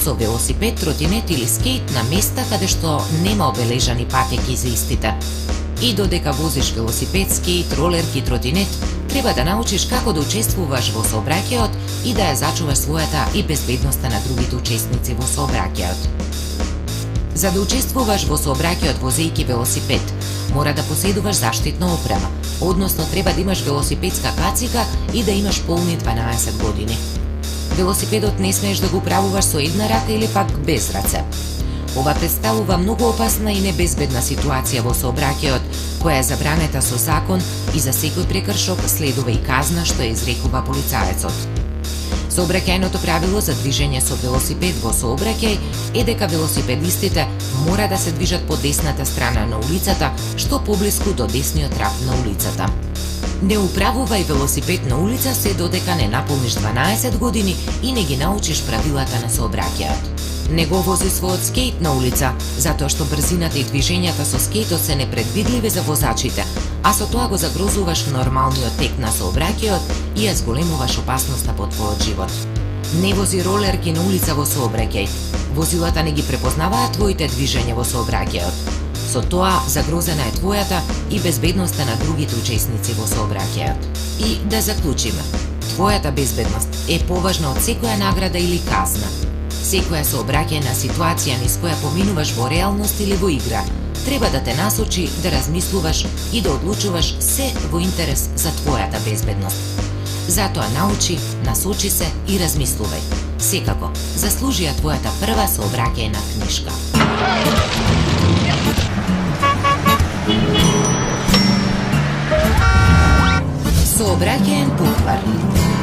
со велосипед, тротинет или скејт на места каде што нема обележани патеки за истите. И додека возиш велосипед, скејт, ролерки, тротинет, треба да научиш како да учествуваш во сообраќајот и да ја зачуваш својата и безбедноста на другите учесници во сообраќајот. За да учествуваш во сообраќајот возејќи велосипед, мора да поседуваш заштитна опрема, односно треба да имаш велосипедска кацика и да имаш полни 12 години. Велосипедот не смееш да го управуваш со една рака или пак без раце. Ова представува многу опасна и небезбедна ситуација во сообраќајот, која е забранета со закон и за секој прекршок следува и казна што ја изрекува полицаецот. Сообраќајното правило за движење со велосипед во сообраќај е дека велосипедистите мора да се движат по десната страна на улицата, што поблиску до десниот раб на улицата. Не управувај велосипед на улица се додека не наполниш 12 години и не ги научиш правилата на сообраќајот. Не го вози својот скејт на улица, затоа што брзината и движењата со скејтот се непредвидливи за возачите, а со тоа го загрозуваш нормалниот тек на сообраќајот и ја зголемуваш опасноста по твојот живот. Не вози ролерки на улица во сообраќај. Возилата не ги препознаваат твоите движења во сообраќајот. Со тоа загрозена е твојата и безбедноста на другите учесници во сообраќајот. И да заклучиме, твојата безбедност е поважна од секоја награда или казна. Секоја сообраќајна ситуација низ која поминуваш во реалност или во игра, треба да те насочи да размислуваш и да одлучуваш се во интерес за твојата безбедност. Затоа научи, насочи се и размислувај. Секако, заслужи ја твојата прва сообраќајна книшка. Сообраќајен буквар.